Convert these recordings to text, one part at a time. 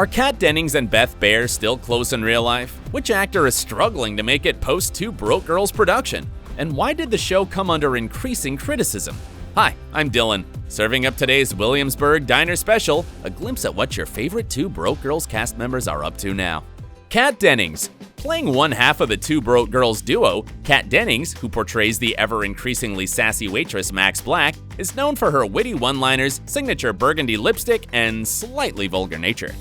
Are Kat Dennings and Beth Behrs still close in real life? Which actor is struggling to make it post Two Broke Girls production? And why did the show come under increasing criticism? Hi, I'm Dylan, serving up today's Williamsburg Diner special, a glimpse at what your favorite Two Broke Girls cast members are up to now. Kat Dennings. Playing one half of the Two Broke Girls duo, Kat Dennings, who portrays the ever-increasingly sassy waitress Max Black, is known for her witty one-liners, signature burgundy lipstick, and slightly vulgar nature.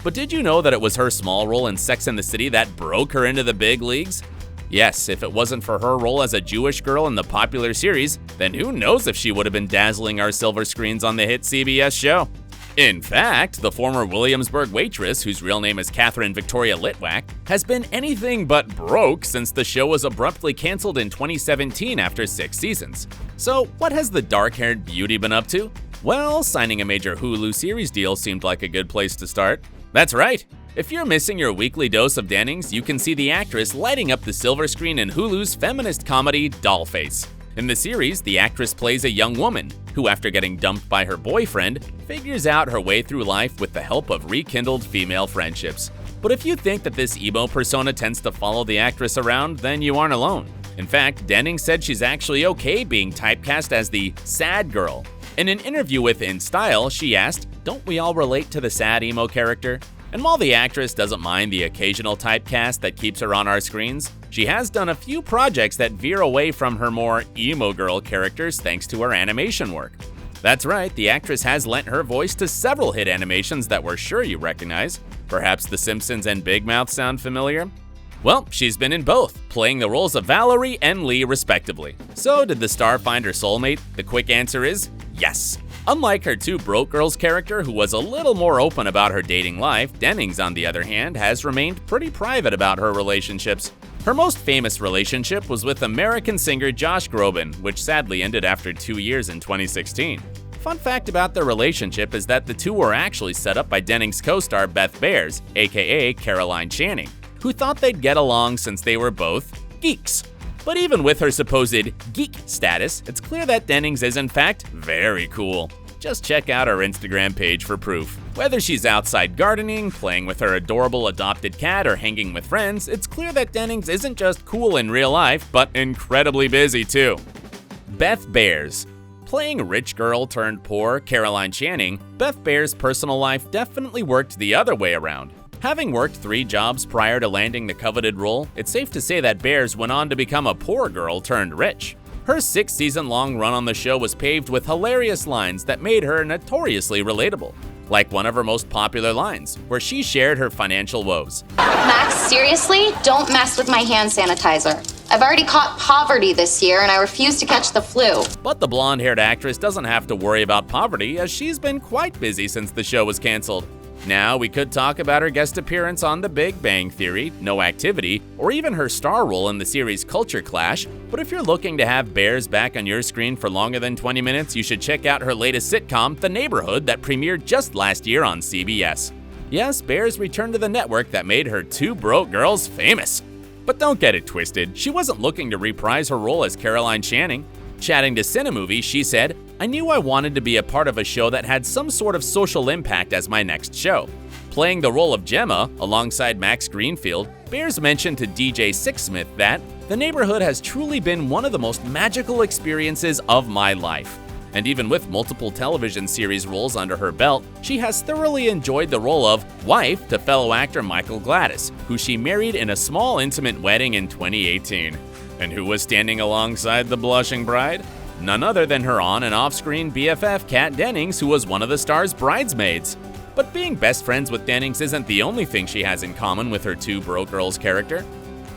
But did you know that it was her small role in Sex and the City that broke her into the big leagues? Yes, if it wasn't for her role as a Jewish girl in the popular series, then who knows if she would have been dazzling our silver screens on the hit CBS show. In fact, the former Williamsburg waitress, whose real name is Catherine Victoria Litwack, has been anything but broke since the show was abruptly canceled in 2017 after 6 seasons. So what has the dark-haired beauty been up to? Well, signing a major HULU series deal seemed like a good place to start. That's right! If you're missing your weekly dose of Dennings, you can see the actress lighting up the silver screen in HULU's feminist comedy Dollface. In the series, the actress plays a young woman who, after getting dumped by her boyfriend, figures out her way through life with the help of rekindled female friendships. But if you think that this emo persona tends to follow the actress around, then you aren't alone. In fact, Dennings said she's actually okay being typecast as the sad girl. In an interview with In Style, she asked, "Don't we all relate to the sad emo character?" And while the actress doesn't mind the occasional typecast that keeps her on our screens, she has done a few projects that veer away from her more emo girl characters thanks to her animation work. That's right, the actress has lent her voice to several hit animations that we're sure you recognize. Perhaps The Simpsons and Big Mouth sound familiar? Well, she's been in both, playing the roles of Valerie and Lee respectively. So did the star find her soulmate? The quick answer is yes. Unlike her Two Broke Girls character, who was a little more open about her dating life, Dennings, on the other hand, has remained pretty private about her relationships. Her most famous relationship was with American singer Josh Groban, which sadly ended after 2 years in 2016. Fun fact about their relationship is that the two were actually set up by Dennings' co-star Beth Behrs, aka Caroline Channing, who thought they'd get along since they were both geeks. But even with her supposed geek status, it's clear that Dennings is in fact very cool. Just check out her Instagram page for proof. Whether she's outside gardening, playing with her adorable adopted cat, or hanging with friends, it's clear that Dennings isn't just cool in real life, but incredibly busy too. Beth Bears. Playing rich girl turned poor Caroline Channing, Beth Behrs' personal life definitely worked the other way around. Having worked 3 jobs prior to landing the coveted role, it's safe to say that Behrs went on to become a poor girl turned rich. Her 6-season-long run on the show was paved with hilarious lines that made her notoriously relatable. Like one of her most popular lines, where she shared her financial woes. Max, seriously? Don't mess with my hand sanitizer. I've already caught poverty this year and I refuse to catch the flu. But the blonde-haired actress doesn't have to worry about poverty, as she's been quite busy since the show was canceled. Now, we could talk about her guest appearance on The Big Bang Theory, No Activity, or even her star role in the series Culture Clash, but if you're looking to have Behrs back on your screen for longer than 20 minutes, you should check out her latest sitcom, The Neighborhood, that premiered just last year on CBS. Yes, Behrs returned to the network that made her Two Broke Girls famous. But don't get it twisted, she wasn't looking to reprise her role as Caroline Channing. Chatting to Cinemovie, she said, "I knew I wanted to be a part of a show that had some sort of social impact as my next show." Playing the role of Gemma, alongside Max Greenfield, Behrs mentioned to DJ Sixsmith that, "The Neighborhood has truly been one of the most magical experiences of my life." And even with multiple television series roles under her belt, she has thoroughly enjoyed the role of wife to fellow actor Michael Gladys, who she married in a small intimate wedding in 2018. And who was standing alongside the blushing bride? None other than her on- and off-screen BFF Kat Dennings, who was one of the star's bridesmaids. But being best friends with Dennings isn't the only thing she has in common with her Two Broke Girls character.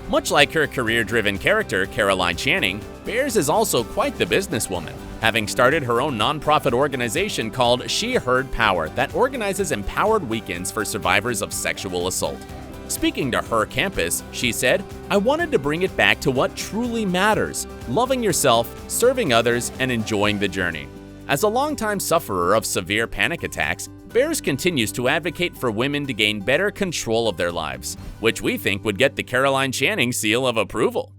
Much like her career-driven character, Caroline Channing, Behrs is also quite the businesswoman, having started her own nonprofit organization called She Heard Power that organizes empowered weekends for survivors of sexual assault. Speaking to her campus, she said, "I wanted to bring it back to what truly matters, loving yourself, serving others, and enjoying the journey." As a longtime sufferer of severe panic attacks, Behrs continues to advocate for women to gain better control of their lives, which we think would get the Caroline Channing seal of approval.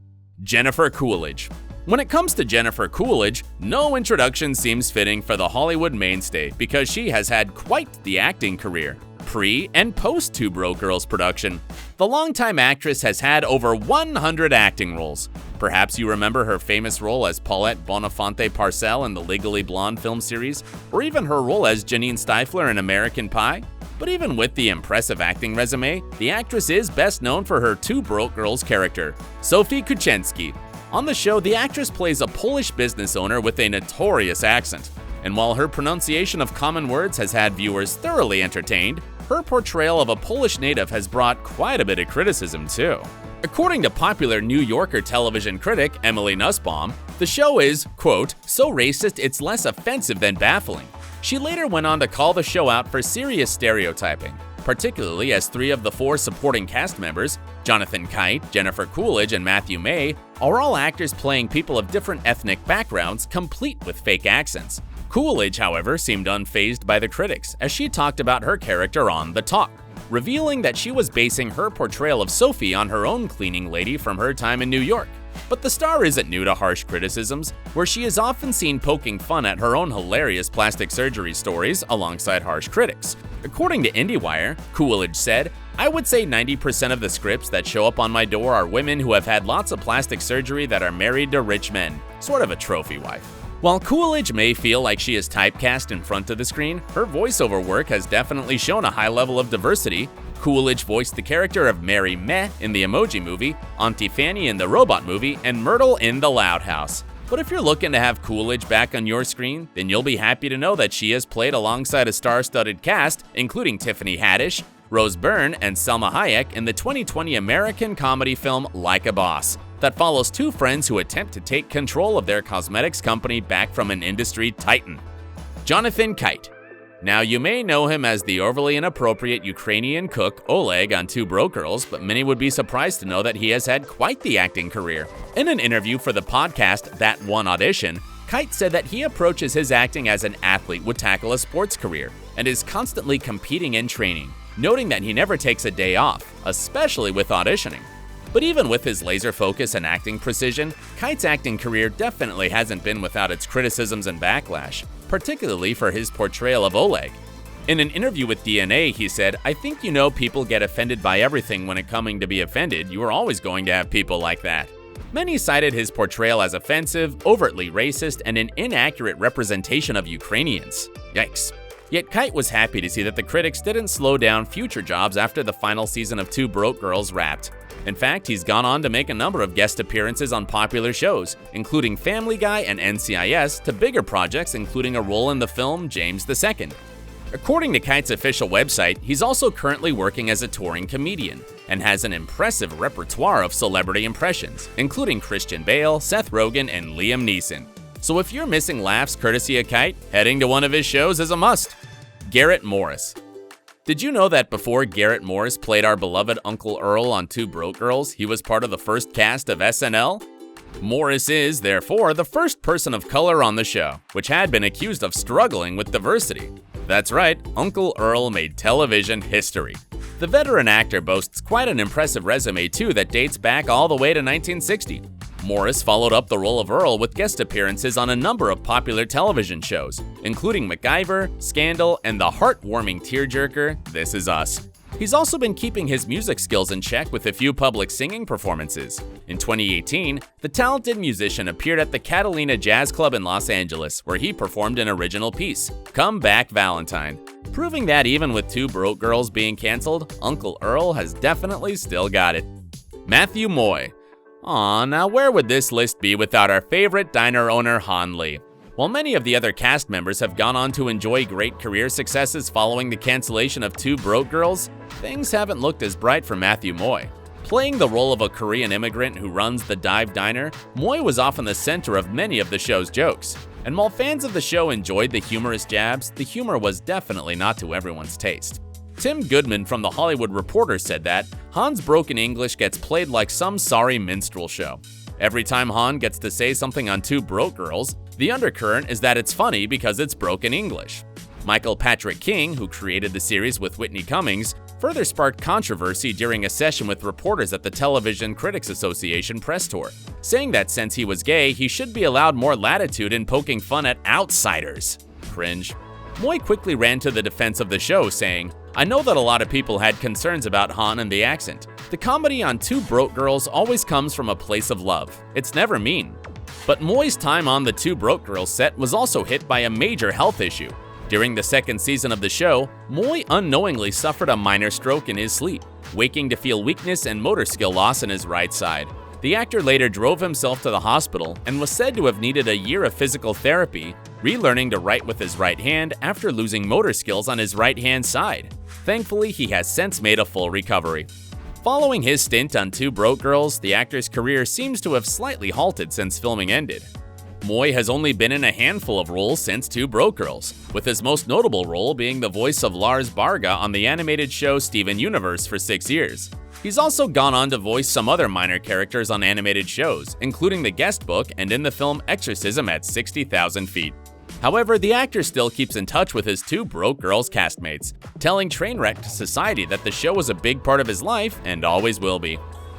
Jennifer Coolidge. When it comes to Jennifer Coolidge, no introduction seems fitting for the Hollywood mainstay because she has had quite the acting career. pre- and post-Two Broke Girls production. The longtime actress has had over 100 acting roles. Perhaps you remember her famous role as Paulette Bonafonte Parcell in the Legally Blonde film series, or even her role as Janine Stifler in American Pie. But even with the impressive acting resume, the actress is best known for her Two Broke Girls character, Sophie Kuczynski. On the show, the actress plays a Polish business owner with a notorious accent. And while her pronunciation of common words has had viewers thoroughly entertained, her portrayal of a Polish native has brought quite a bit of criticism too. According to popular New Yorker television critic Emily Nussbaum, the show is, quote, so racist it's less offensive than baffling. She later went on to call the show out for serious stereotyping, particularly as 3 of the 4 supporting cast members, Jonathan Kite, Jennifer Coolidge, and Matthew May, are all actors playing people of different ethnic backgrounds, complete with fake accents. Coolidge, however, seemed unfazed by the critics as she talked about her character on The Talk, revealing that she was basing her portrayal of Sophie on her own cleaning lady from her time in New York. But the star isn't new to harsh criticisms, where she is often seen poking fun at her own hilarious plastic surgery stories alongside harsh critics. According to IndieWire, Coolidge said, I would say 90% of the scripts that show up on my door are women who have had lots of plastic surgery that are married to rich men, sort of a trophy wife. While Coolidge may feel like she is typecast in front of the screen, her voiceover work has definitely shown a high level of diversity. Coolidge voiced the character of Mary Meh in the Emoji Movie, Auntie Fanny in the Robot Movie, and Myrtle in The Loud House. But if you're looking to have Coolidge back on your screen, then you'll be happy to know that she has played alongside a star-studded cast, including Tiffany Haddish, Rose Byrne, and Selma Hayek in the 2020 American comedy film Like a Boss, that follows 2 friends who attempt to take control of their cosmetics company back from an industry titan. Jonathan Kite. Now, you may know him as the overly inappropriate Ukrainian cook Oleg on Two Broke Girls, but many would be surprised to know that he has had quite the acting career. In an interview for the podcast That One Audition, Kite said that he approaches his acting as an athlete would tackle a sports career and is constantly competing and training, noting that he never takes a day off, especially with auditioning. But even with his laser focus and acting precision, Kite's acting career definitely hasn't been without its criticisms and backlash, particularly for his portrayal of Oleg. In an interview with DNA, he said, I think you know people get offended by everything when it coming to be offended. You are always going to have people like that. Many cited his portrayal as offensive, overtly racist, and an inaccurate representation of Ukrainians. Yikes. Yet Kite was happy to see that the critics didn't slow down future jobs after the final season of Two Broke Girls wrapped. In fact, he's gone on to make a number of guest appearances on popular shows, including Family Guy and NCIS, to bigger projects including a role in the film James II. According to Kite's official website, he's also currently working as a touring comedian and has an impressive repertoire of celebrity impressions, including Christian Bale, Seth Rogen, and Liam Neeson. So if you're missing laughs courtesy of Kite, heading to one of his shows is a must. Garrett Morris. Did you know that before Garrett Morris played our beloved Uncle Earl on Two Broke Girls, he was part of the first cast of SNL? Morris is, therefore, the first person of color on the show, which had been accused of struggling with diversity. That's right, Uncle Earl made television history. The veteran actor boasts quite an impressive resume too that dates back all the way to 1960. Morris followed up the role of Earl with guest appearances on a number of popular television shows, including MacGyver, Scandal, and the heartwarming tearjerker This Is Us. He's also been keeping his music skills in check with a few public singing performances. In 2018, the talented musician appeared at the Catalina Jazz Club in Los Angeles, where he performed an original piece, Come Back Valentine, proving that even with Two Broke Girls being canceled, Uncle Earl has definitely still got it. Matthew Moy. Aw, now where would this list be without our favorite diner owner, Han Lee? While many of the other cast members have gone on to enjoy great career successes following the cancellation of Two Broke Girls, things haven't looked as bright for Matthew Moy. Playing the role of a Korean immigrant who runs the dive diner, Moy was often the center of many of the show's jokes. And while fans of the show enjoyed the humorous jabs, the humor was definitely not to everyone's taste. Tim Goodman from The Hollywood Reporter said that Han's broken English gets played like some sorry minstrel show. Every time Han gets to say something on Two Broke Girls, the undercurrent is that it's funny because it's broken English. Michael Patrick King, who created the series with Whitney Cummings, further sparked controversy during a session with reporters at the Television Critics Association press tour, saying that since he was gay, he should be allowed more latitude in poking fun at outsiders. Cringe. Moy quickly ran to the defense of the show, saying, I know that a lot of people had concerns about Han and the accent. The comedy on Two Broke Girls always comes from a place of love. It's never mean. But Moy's time on the Two Broke Girls set was also hit by a major health issue. During the second season of the show, Moy unknowingly suffered a minor stroke in his sleep, waking to feel weakness and motor skill loss in his right side. The actor later drove himself to the hospital and was said to have needed a year of physical therapy, relearning to write with his right hand after losing motor skills on his right-hand side. Thankfully, he has since made a full recovery. Following his stint on Two Broke Girls, the actor's career seems to have slightly halted since filming ended. Moy has only been in a handful of roles since Two Broke Girls, with his most notable role being the voice of Lars Barga on the animated show Steven Universe for 6 years. He's also gone on to voice some other minor characters on animated shows, including The Guest Book and in the film Exorcism at 60,000 Feet. However, the actor still keeps in touch with his Two Broke Girls castmates, telling Trainwreck Society that the show was a big part of his life and always will be.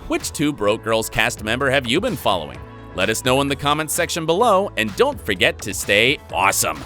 Which Two Broke Girls cast member have you been following? Let us know in the comments section below, and don't forget to stay awesome!